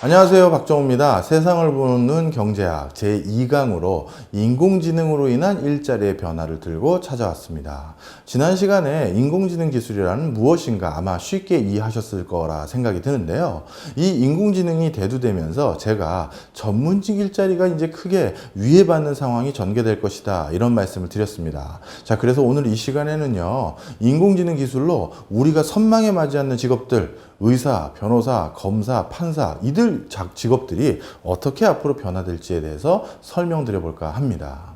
안녕하세요, 박정우입니다. 세상을 보는 경제학 제2강으로 인공지능으로 인한 일자리의 변화를 들고 찾아왔습니다. 지난 시간에 인공지능 기술이란 무엇인가 아마 쉽게 이해하셨을 거라 생각이 드는데요. 이 인공지능이 대두되면서 제가 전문직 일자리가 이제 크게 위해받는 상황이 전개될 것이다, 이런 말씀을 드렸습니다. 자, 그래서 오늘 이 시간에는요, 인공지능 기술로 우리가 선망에 맞지 않는 직업들, 의사, 변호사, 검사, 판사, 이들 직업들이 어떻게 앞으로 변화될지에 대해서 설명드려 볼까 합니다.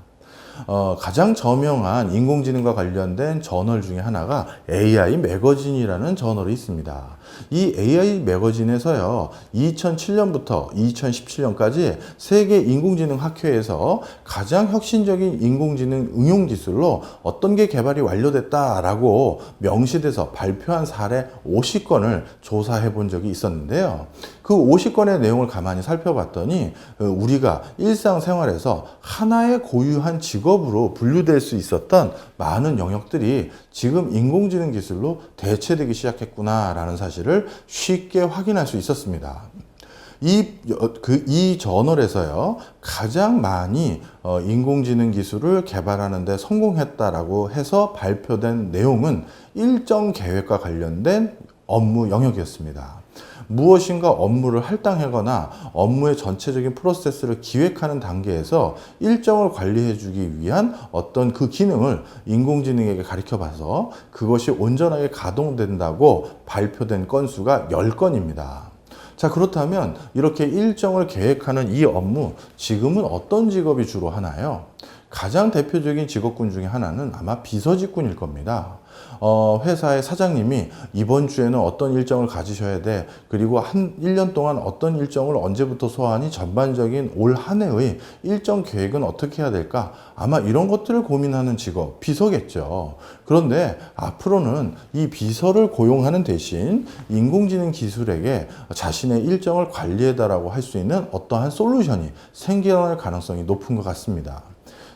가장 저명한 인공지능과 관련된 저널 중에 하나가 AI 매거진이라는 저널이 있습니다. 이 AI 매거진에서요, 2007년부터 2017년까지 세계 인공지능 학회에서 가장 혁신적인 인공지능 응용 기술로 어떤 게 개발이 완료됐다라고 명시돼서 발표한 사례 50건을 조사해 본 적이 있었는데요. 그 50건의 내용을 가만히 살펴봤더니 우리가 일상생활에서 하나의 고유한 직업으로 분류될 수 있었던 많은 영역들이 지금 인공지능 기술로 대체되기 시작했구나라는 사실을 쉽게 확인할 수 있었습니다. 이 저널에서요, 가장 많이 인공지능 기술을 개발하는 데 성공했다라고 해서 발표된 내용은 일정 계획과 관련된 업무 영역이었습니다. 무엇인가 업무를 할당하거나 업무의 전체적인 프로세스를 기획하는 단계에서 일정을 관리해 주기 위한 어떤 그 기능을 인공지능에게 가르쳐 봐서 그것이 온전하게 가동된다고 발표된 건수가 10건입니다. 자, 그렇다면 이렇게 일정을 계획하는 이 업무, 지금은 어떤 직업이 주로 하나요? 가장 대표적인 직업군 중에 하나는 아마 비서직군일 겁니다. 회사의 사장님이 이번 주에는 어떤 일정을 가지셔야 돼, 그리고 1년 동안 어떤 일정을 언제부터 소화하니, 전반적인 올 한 해의 일정 계획은 어떻게 해야 될까, 아마 이런 것들을 고민하는 직업, 비서겠죠. 그런데 앞으로는 이 비서를 고용하는 대신 인공지능 기술에게 자신의 일정을 관리해달라고 할 수 있는 어떠한 솔루션이 생겨날 가능성이 높은 것 같습니다.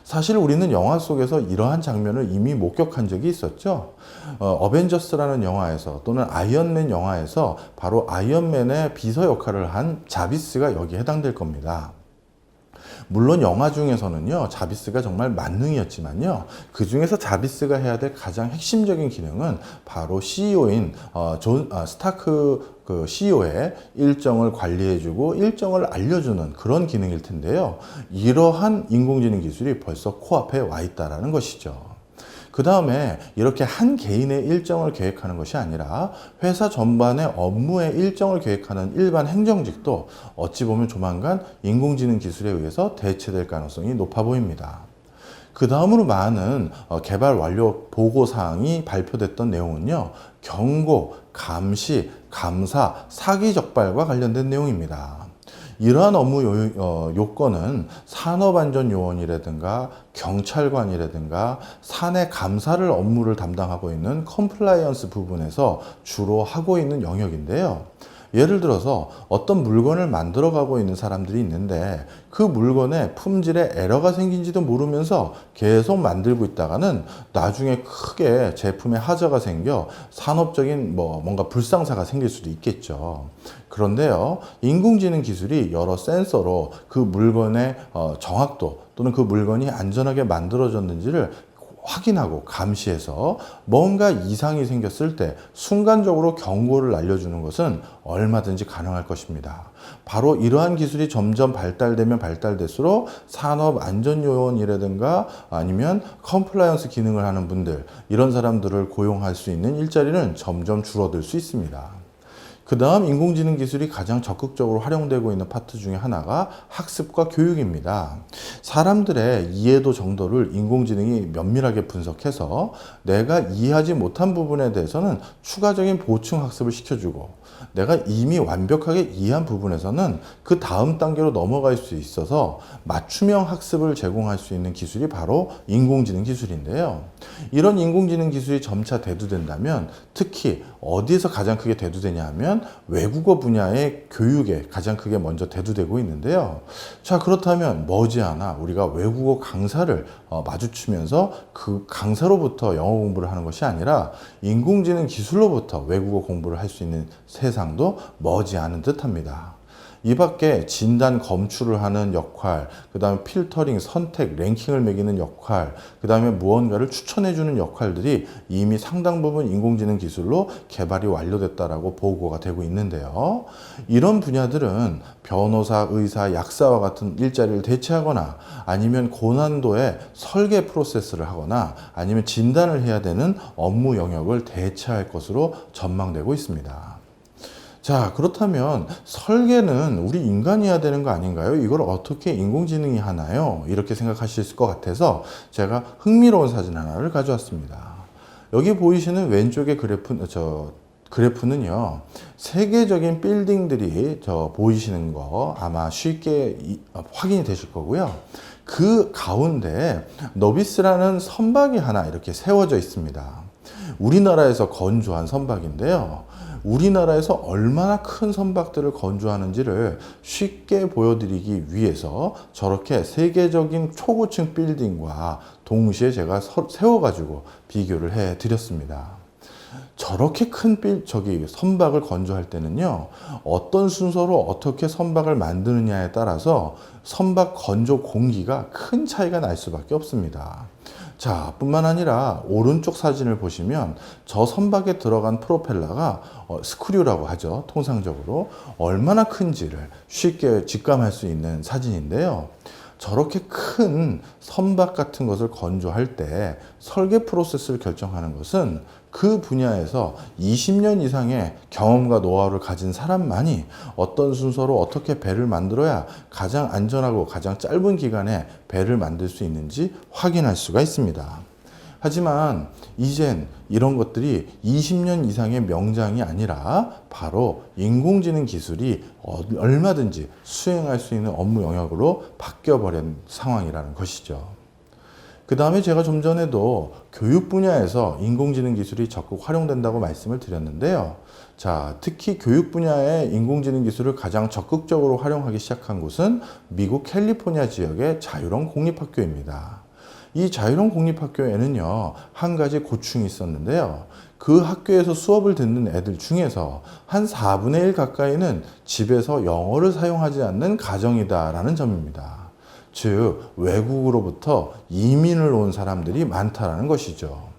사실 우리는 영화 속에서 이러한 장면을 이미 목격한 적이 있었죠. 어벤져스라는 영화에서, 또는 아이언맨 영화에서 바로 아이언맨의 비서 역할을 한 자비스가 여기에 해당될 겁니다. 물론 영화 중에서는요, 자비스가 정말 만능이었지만요, 그 중에서 자비스가 해야 될 가장 핵심적인 기능은 바로 CEO인 스타크 CEO의 일정을 관리해주고 일정을 알려주는 그런 기능일 텐데요. 이러한 인공지능 기술이 벌써 코앞에 와 있다는 것이죠. 그 다음에 이렇게 한 개인의 일정을 계획하는 것이 아니라 회사 전반의 업무의 일정을 계획하는 일반 행정직도 어찌 보면 조만간 인공지능 기술에 의해서 대체될 가능성이 높아 보입니다. 그 다음으로 많은 개발 완료 보고사항이 발표됐던 내용은요, 경고, 감시, 감사, 사기 적발과 관련된 내용입니다. 이러한 업무 요건은 산업안전요원이라든가 경찰관이라든가 사내 감사를 업무를 담당하고 있는 컴플라이언스 부분에서 주로 하고 있는 영역인데요. 예를 들어서 어떤 물건을 만들어 가고 있는 사람들이 있는데 그 물건에 품질에 에러가 생긴지도 모르면서 계속 만들고 있다가는 나중에 크게 제품에 하자가 생겨 산업적인 뭔가 불상사가 생길 수도 있겠죠. 그런데요, 인공지능 기술이 여러 센서로 그 물건의 정확도, 또는 그 물건이 안전하게 만들어졌는지를 확인하고 감시해서 뭔가 이상이 생겼을 때 순간적으로 경고를 알려주는 것은 얼마든지 가능할 것입니다. 바로 이러한 기술이 점점 발달되면 발달될수록 산업안전요원이라든가 아니면 컴플라이언스 기능을 하는 분들, 이런 사람들을 고용할 수 있는 일자리는 점점 줄어들 수 있습니다. 그 다음 인공지능 기술이 가장 적극적으로 활용되고 있는 파트 중에 하나가 학습과 교육입니다. 사람들의 이해도 정도를 인공지능이 면밀하게 분석해서 내가 이해하지 못한 부분에 대해서는 추가적인 보충 학습을 시켜주고, 내가 이미 완벽하게 이해한 부분에서는 그 다음 단계로 넘어갈 수 있어서 맞춤형 학습을 제공할 수 있는 기술이 바로 인공지능 기술인데요. 이런 인공지능 기술이 점차 대두된다면 특히 어디에서 가장 크게 대두되냐 하면 외국어 분야의 교육에 가장 크게 먼저 대두되고 있는데요. 자, 그렇다면 머지않아 우리가 외국어 강사를 마주치면서 그 강사로부터 영어 공부를 하는 것이 아니라 인공지능 기술로부터 외국어 공부를 할 수 있는 세상도 머지않은 듯합니다. 이 밖에 진단 검출을 하는 역할, 그 다음에 필터링, 선택, 랭킹을 매기는 역할, 그 다음에 무언가를 추천해주는 역할들이 이미 상당 부분 인공지능 기술로 개발이 완료됐다라고 보고가 되고 있는데요. 이런 분야들은 변호사, 의사, 약사와 같은 일자리를 대체하거나 아니면 고난도의 설계 프로세스를 하거나 아니면 진단을 해야 되는 업무 영역을 대체할 것으로 전망되고 있습니다. 자, 그렇다면 설계는 우리 인간이 해야 되는 거 아닌가요? 이걸 어떻게 인공지능이 하나요? 이렇게 생각하실 것 같아서 제가 흥미로운 사진 하나를 가져왔습니다. 여기 보이시는 왼쪽의 그래프는요, 세계적인 빌딩들이 보이시는 거 아마 쉽게 확인이 되실 거고요. 그 가운데 너비스라는 선박이 하나 이렇게 세워져 있습니다. 우리나라에서 건조한 선박인데요. 우리나라에서 얼마나 큰 선박들을 건조하는지를 쉽게 보여드리기 위해서 저렇게 세계적인 초고층 빌딩과 동시에 제가 세워가지고 비교를 해 드렸습니다. 저렇게 큰 선박을 건조할 때는요, 어떤 순서로 어떻게 선박을 만드느냐에 따라서 선박 건조 공기가 큰 차이가 날 수밖에 없습니다. 자, 뿐만 아니라 오른쪽 사진을 보시면 저 선박에 들어간 프로펠러가 스크류라고 하죠. 통상적으로 얼마나 큰지를 쉽게 직감할 수 있는 사진인데요. 저렇게 큰 선박 같은 것을 건조할 때 설계 프로세스를 결정하는 것은 그 분야에서 20년 이상의 경험과 노하우를 가진 사람만이 어떤 순서로 어떻게 배를 만들어야 가장 안전하고 가장 짧은 기간에 배를 만들 수 있는지 확인할 수가 있습니다. 하지만 이젠 이런 것들이 20년 이상의 명장이 아니라 바로 인공지능 기술이 얼마든지 수행할 수 있는 업무 영역으로 바뀌어버린 상황이라는 것이죠. 그 다음에 제가 좀 전에도 교육 분야에서 인공지능 기술이 적극 활용된다고 말씀을 드렸는데요. 자, 특히 교육 분야의 인공지능 기술을 가장 적극적으로 활용하기 시작한 곳은 미국 캘리포니아 지역의 자유로운 공립학교입니다. 이 자유로운 공립학교에는요, 한 가지 고충이 있었는데요. 그 학교에서 수업을 듣는 애들 중에서 한 4분의 1 가까이는 집에서 영어를 사용하지 않는 가정이다라는 점입니다. 즉, 외국으로부터 이민을 온 사람들이 많다라는 것이죠.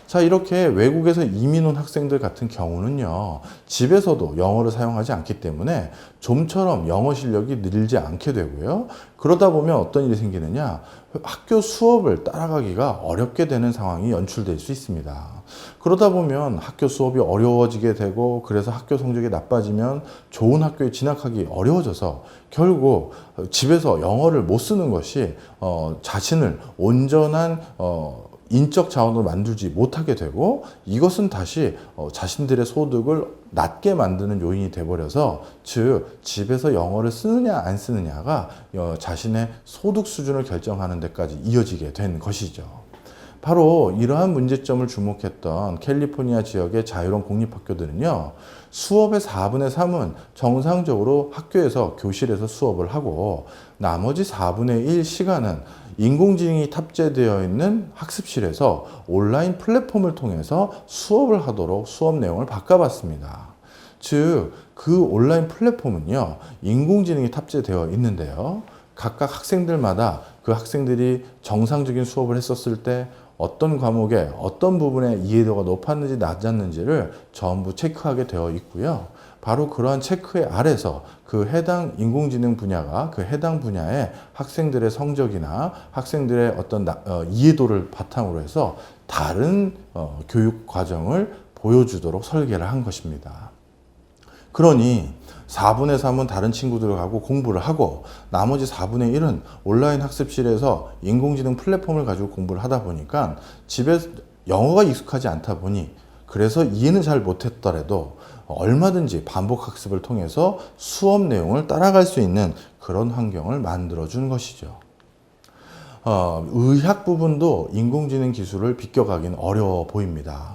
자, 이렇게 외국에서 이민 온 학생들 같은 경우는요, 집에서도 영어를 사용하지 않기 때문에 좀처럼 영어 실력이 늘지 않게 되고요. 그러다 보면 어떤 일이 생기느냐, 학교 수업을 따라가기가 어렵게 되는 상황이 연출될 수 있습니다. 그러다 보면 학교 수업이 어려워지게 되고, 그래서 학교 성적이 나빠지면 좋은 학교에 진학하기 어려워져서 결국 집에서 영어를 못 쓰는 것이 자신을 온전한 인적 자원을 만들지 못하게 되고, 이것은 다시 자신들의 소득을 낮게 만드는 요인이 돼버려서, 즉 집에서 영어를 쓰느냐 안 쓰느냐가 자신의 소득 수준을 결정하는 데까지 이어지게 된 것이죠. 바로 이러한 문제점을 주목했던 캘리포니아 지역의 자유로운 공립학교들은요, 수업의 4분의 3은 정상적으로 학교에서 교실에서 수업을 하고, 나머지 4분의 1 시간은 인공지능이 탑재되어 있는 학습실에서 온라인 플랫폼을 통해서 수업을 하도록 수업 내용을 바꿔봤습니다. 즉, 그 온라인 플랫폼은요, 인공지능이 탑재되어 있는데요. 각각 학생들마다 그 학생들이 정상적인 수업을 했었을 때 어떤 과목에 어떤 부분에 이해도가 높았는지 낮았는지를 전부 체크하게 되어 있고요. 바로 그러한 체크의 아래서 그 해당 인공지능 분야가 그 해당 분야의 학생들의 성적이나 학생들의 어떤 이해도를 바탕으로 해서 다른 교육 과정을 보여주도록 설계를 한 것입니다. 그러니 4분의 3은 다른 친구들하고 공부를 하고, 나머지 4분의 1은 온라인 학습실에서 인공지능 플랫폼을 가지고 공부를 하다 보니까 집에 영어가 익숙하지 않다 보니, 그래서 이해는 잘 못했더라도 얼마든지 반복 학습을 통해서 수업 내용을 따라갈 수 있는 그런 환경을 만들어준 것이죠. 의학 부분도 인공지능 기술을 비껴가긴 어려워 보입니다.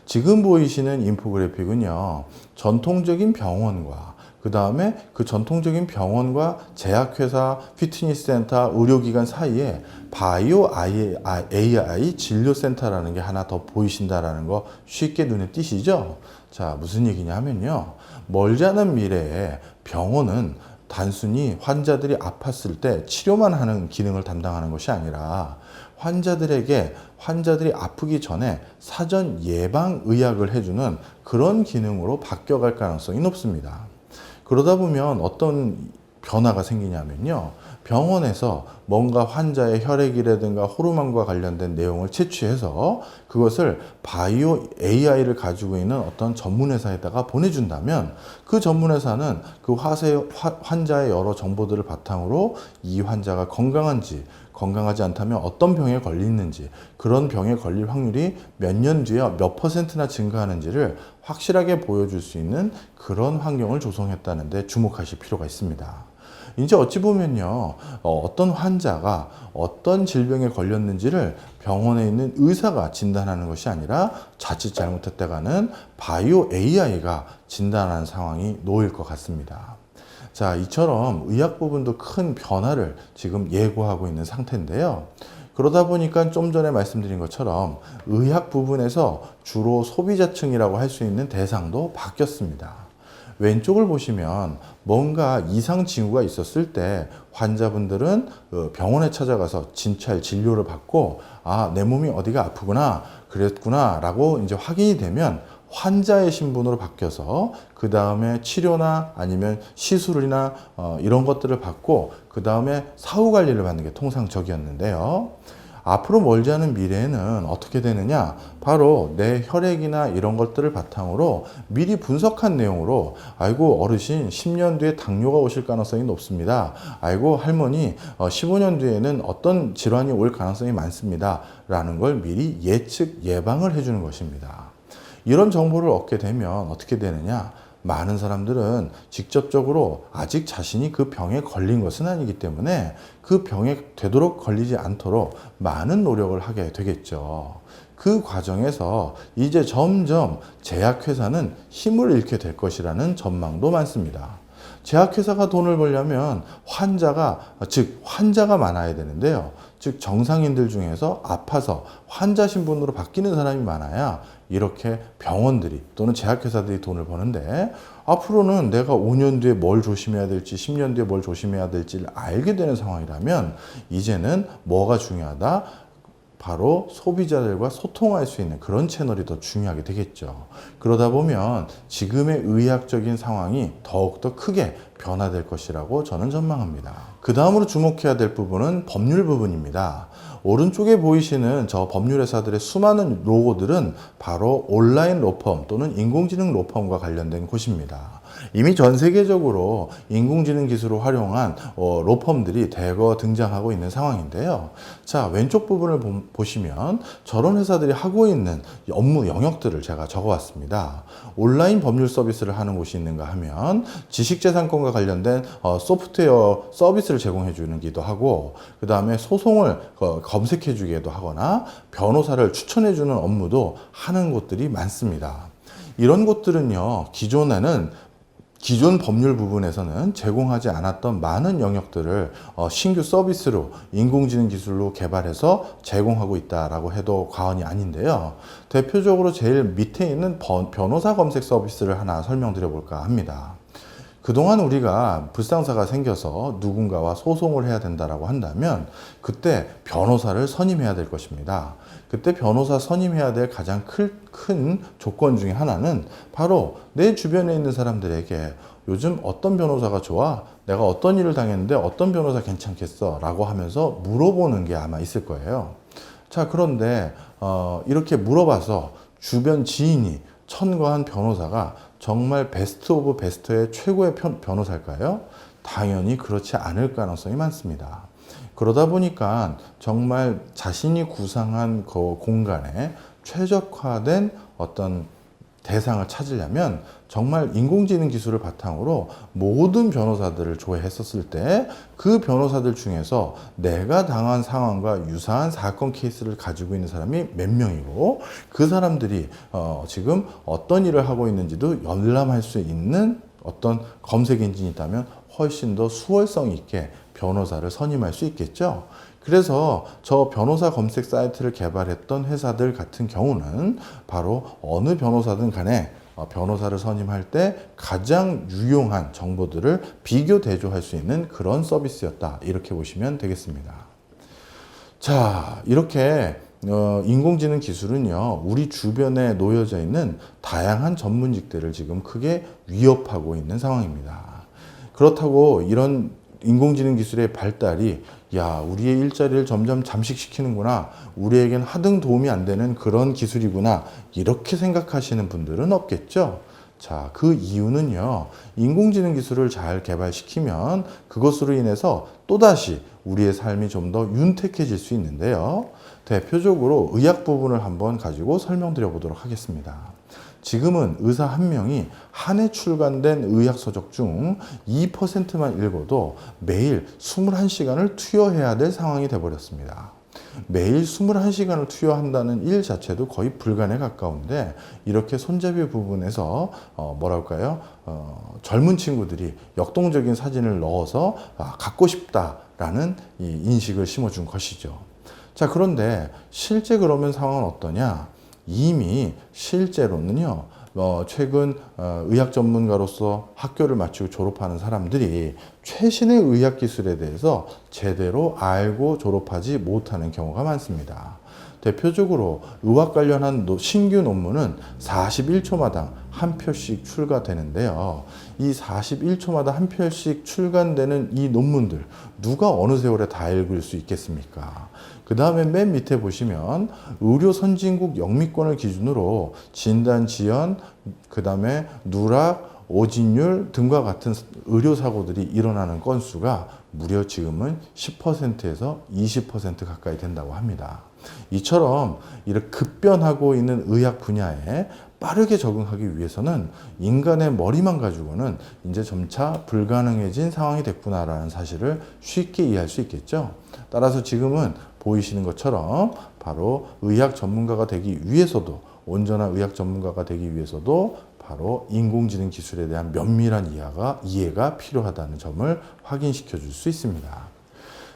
지금 보이시는 인포그래픽은요, 전통적인 병원과 그 다음에 그 전통적인 병원과 제약회사, 피트니스 센터, 의료기관 사이에 바이오 AI 진료센터라는 게 하나 더 보이신다라는 거 쉽게 눈에 띄시죠? 자, 무슨 얘기냐 하면요, 멀지 않은 미래에 병원은 단순히 환자들이 아팠을 때 치료만 하는 기능을 담당하는 것이 아니라 환자들이 아프기 전에 사전 예방 의학을 해주는 그런 기능으로 바뀌어갈 가능성이 높습니다. 그러다 보면 어떤 변화가 생기냐면요. 병원에서 뭔가 환자의 혈액이라든가 호르몬과 관련된 내용을 채취해서 그것을 바이오 AI를 가지고 있는 어떤 전문회사에다가 보내준다면 그 전문회사는 그 환자의 여러 정보들을 바탕으로 이 환자가 건강하지 않다면 어떤 병에 걸리는지, 그런 병에 걸릴 확률이 몇 년 뒤에 몇 %나 증가하는지를 확실하게 보여줄 수 있는 그런 환경을 조성했다는 데 주목하실 필요가 있습니다. 이제 어찌 보면요, 어떤 환자가 어떤 질병에 걸렸는지를 병원에 있는 의사가 진단하는 것이 아니라 자칫 잘못했다가는 바이오 AI가 진단하는 상황이 놓일 것 같습니다. 자, 이처럼 의학 부분도 큰 변화를 지금 예고하고 있는 상태인데요. 그러다 보니까 좀 전에 말씀드린 것처럼 의학 부분에서 주로 소비자층이라고 할 수 있는 대상도 바뀌었습니다. 왼쪽을 보시면 뭔가 이상 징후가 있었을 때 환자분들은 병원에 찾아가서 진찰 진료를 받고 내 몸이 어디가 아프구나 그랬구나 라고 이제 확인이 되면 환자의 신분으로 바뀌어서 그 다음에 치료나 아니면 시술이나 이런 것들을 받고 그 다음에 사후 관리를 받는 게 통상적이었는데요. 앞으로 멀지 않은 미래에는 어떻게 되느냐? 바로 내 혈액이나 이런 것들을 바탕으로 미리 분석한 내용으로 아이고 어르신 10년 뒤에 당뇨가 오실 가능성이 높습니다. 아이고 할머니 15년 뒤에는 어떤 질환이 올 가능성이 많습니다. 라는 걸 미리 예측 예방을 해주는 것입니다. 이런 정보를 얻게 되면 어떻게 되느냐? 많은 사람들은 직접적으로 아직 자신이 그 병에 걸린 것은 아니기 때문에 그 병에 되도록 걸리지 않도록 많은 노력을 하게 되겠죠. 그 과정에서 이제 점점 제약회사는 힘을 잃게 될 것이라는 전망도 많습니다. 제약회사가 돈을 벌려면 환자가 많아야 되는데요. 즉 정상인들 중에서 아파서 환자 신분으로 바뀌는 사람이 많아야 이렇게 병원들이 또는 제약회사들이 돈을 버는데 앞으로는 내가 5년 뒤에 뭘 조심해야 될지 10년 뒤에 뭘 조심해야 될지를 알게 되는 상황이라면 이제는 뭐가 중요하다? 바로 소비자들과 소통할 수 있는 그런 채널이 더 중요하게 되겠죠. 그러다 보면 지금의 의학적인 상황이 더욱더 크게 변화될 것이라고 저는 전망합니다. 그 다음으로 주목해야 될 부분은 법률 부분입니다. 오른쪽에 보이시는 저 법률회사들의 수많은 로고들은 바로 온라인 로펌 또는 인공지능 로펌과 관련된 곳입니다. 이미 전 세계적으로 인공지능 기술을 활용한 로펌들이 대거 등장하고 있는 상황인데요. 자, 왼쪽 부분을 보시면 저런 회사들이 하고 있는 업무 영역들을 제가 적어왔습니다. 온라인 법률 서비스를 하는 곳이 있는가 하면 지식재산권과 관련된 소프트웨어 서비스를 제공해 주기도 하고 그 다음에 소송을 검색해 주기도 하거나 변호사를 추천해 주는 업무도 하는 곳들이 많습니다. 이런 곳들은요, 기존 법률 부분에서는 제공하지 않았던 많은 영역들을 신규 서비스로 인공지능 기술로 개발해서 제공하고 있다라고 해도 과언이 아닌데요. 대표적으로 제일 밑에 있는 변호사 검색 서비스를 하나 설명드려 볼까 합니다. 그동안 우리가 불상사가 생겨서 누군가와 소송을 해야 된다라고 한다면 그때 변호사를 선임해야 될 것입니다. 그때 변호사 선임해야 될 가장 큰 조건 중에 하나는 바로 내 주변에 있는 사람들에게 요즘 어떤 변호사가 좋아? 내가 어떤 일을 당했는데 어떤 변호사 괜찮겠어? 라고 하면서 물어보는 게 아마 있을 거예요. 자, 그런데 이렇게 물어봐서 주변 지인이 천거한 변호사가 정말 베스트 오브 베스트의 최고의 변호사일까요? 당연히 그렇지 않을 가능성이 많습니다. 그러다 보니까 정말 자신이 구상한 그 공간에 최적화된 어떤 대상을 찾으려면 정말 인공지능 기술을 바탕으로 모든 변호사들을 조회했었을 때 그 변호사들 중에서 내가 당한 상황과 유사한 사건 케이스를 가지고 있는 사람이 몇 명이고 그 사람들이 지금 어떤 일을 하고 있는지도 열람할 수 있는 어떤 검색 엔진이 있다면 훨씬 더 수월성 있게 변호사를 선임할 수 있겠죠. 그래서 저 변호사 검색 사이트를 개발했던 회사들 같은 경우는 바로 어느 변호사든 간에 변호사를 선임할 때 가장 유용한 정보들을 비교 대조할 수 있는 그런 서비스였다. 이렇게 보시면 되겠습니다. 자, 이렇게 인공지능 기술은요, 우리 주변에 놓여져 있는 다양한 전문직들을 지금 크게 위협하고 있는 상황입니다. 그렇다고 이런 인공지능 기술의 발달이 우리의 일자리를 점점 잠식시키는구나, 우리에겐 하등 도움이 안 되는 그런 기술이구나, 이렇게 생각하시는 분들은 없겠죠. 자, 그 이유는요, 인공지능 기술을 잘 개발시키면 그것으로 인해서 또다시 우리의 삶이 좀 더 윤택해질 수 있는데요. 대표적으로 의학 부분을 한번 가지고 설명드려 보도록 하겠습니다. 지금은 의사 한 명이 한 해 출간된 의학 서적 중 2%만 읽어도 매일 21시간을 투여해야 될 상황이 되어버렸습니다. 매일 21시간을 투여한다는 일 자체도 거의 불가능에 가까운데, 이렇게 손잡이 부분에서 젊은 친구들이 역동적인 사진을 넣어서 갖고 싶다라는 이 인식을 심어준 것이죠. 자, 그런데 실제 그러면 상황은 어떠냐? 이미 실제로는요, 최근 의학 전문가로서 학교를 마치고 졸업하는 사람들이 최신의 의학 기술에 대해서 제대로 알고 졸업하지 못하는 경우가 많습니다. 대표적으로 의학 관련한 신규 논문은 41초마다 한 편씩 출간되는데요. 이 41초마다 한 편씩 출간되는 이 논문들, 누가 어느 세월에 다 읽을 수 있겠습니까? 그 다음에 맨 밑에 보시면 의료 선진국 영미권을 기준으로 진단 지연, 그 다음에 누락, 오진율 등과 같은 의료사고들이 일어나는 건수가 무려 지금은 10%에서 20% 가까이 된다고 합니다. 이처럼 이렇게 급변하고 있는 의학 분야에 빠르게 적응하기 위해서는 인간의 머리만 가지고는 이제 점차 불가능해진 상황이 됐구나라는 사실을 쉽게 이해할 수 있겠죠. 따라서 지금은 보이시는 것처럼 바로 의학 전문가가 되기 위해서도, 온전한 의학 전문가가 되기 위해서도 바로 인공지능 기술에 대한 면밀한 이해가 필요하다는 점을 확인시켜 줄 수 있습니다.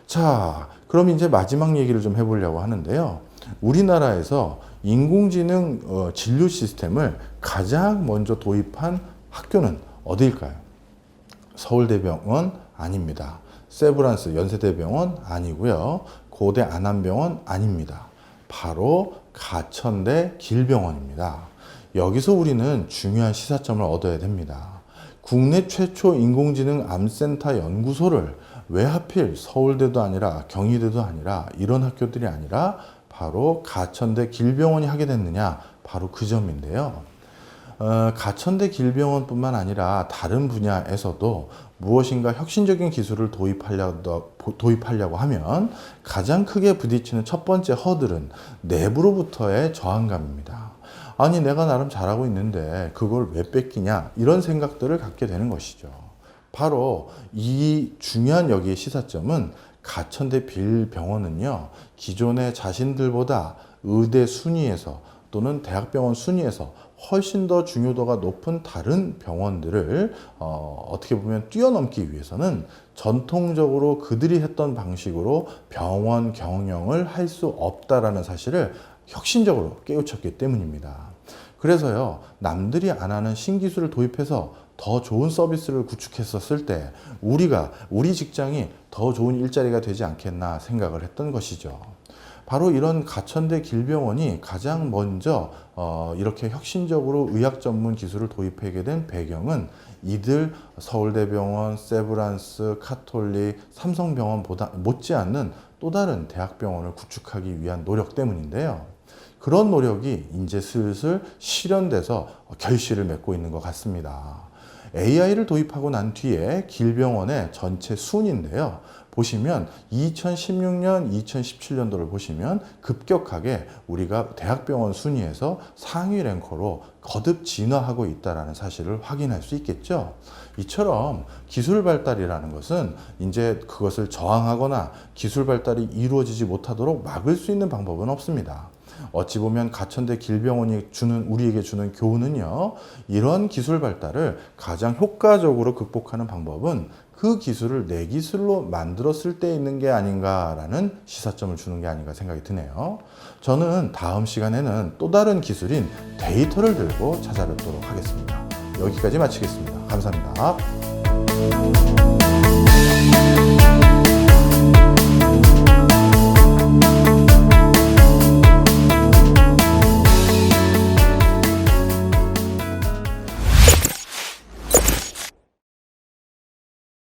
자, 그럼 이제 마지막 얘기를 좀 해보려고 하는데요. 우리나라에서 인공지능 진료 시스템을 가장 먼저 도입한 학교는 어디일까요? 서울대병원 아닙니다. 세브란스 연세대병원 아니고요. 고대 안암병원 아닙니다. 바로 가천대 길병원입니다. 여기서 우리는 중요한 시사점을 얻어야 됩니다. 국내 최초 인공지능 암센터 연구소를 왜 하필 서울대도 아니라 경희대도 아니라 이런 학교들이 아니라 바로 가천대 길병원이 하게 됐느냐, 바로 그 점인데요. 가천대 길병원뿐만 아니라 다른 분야에서도 무엇인가 혁신적인 기술을 도입하려고 하면 가장 크게 부딪히는 첫 번째 허들은 내부로부터의 저항감입니다. 아니, 내가 나름 잘하고 있는데 그걸 왜 뺏기냐, 이런 생각들을 갖게 되는 것이죠. 바로 이 중요한 여기의 시사점은 가천대 빌병원은요, 기존의 자신들보다 의대 순위에서 또는 대학병원 순위에서 훨씬 더 중요도가 높은 다른 병원들을 어떻게 보면 뛰어넘기 위해서는 전통적으로 그들이 했던 방식으로 병원 경영을 할 수 없다라는 사실을 혁신적으로 깨우쳤기 때문입니다. 그래서요, 남들이 안 하는 신기술을 도입해서 더 좋은 서비스를 구축했었을 때 우리 직장이 더 좋은 일자리가 되지 않겠나 생각을 했던 것이죠. 바로 이런 가천대 길병원이 가장 먼저 이렇게 혁신적으로 의학 전문 기술을 도입하게 된 배경은 이들 서울대병원, 세브란스, 카톨릭, 삼성병원보다 못지않는 또 다른 대학병원을 구축하기 위한 노력 때문인데요. 그런 노력이 이제 슬슬 실현돼서 결실을 맺고 있는 것 같습니다. AI를 도입하고 난 뒤에 길병원의 전체 순인데요. 보시면 2016년, 2017년도를 보시면 급격하게 우리가 대학병원 순위에서 상위 랭커로 거듭 진화하고 있다는 사실을 확인할 수 있겠죠. 이처럼 기술 발달이라는 것은 이제 그것을 저항하거나 기술 발달이 이루어지지 못하도록 막을 수 있는 방법은 없습니다. 어찌 보면 가천대 길병원이 우리에게 주는 교훈은요, 이런 기술 발달을 가장 효과적으로 극복하는 방법은 그 기술을 내 기술로 만들었을 때 있는 게 아닌가라는 시사점을 주는 게 아닌가 생각이 드네요. 저는 다음 시간에는 또 다른 기술인 데이터를 들고 찾아뵙도록 하겠습니다. 여기까지 마치겠습니다. 감사합니다.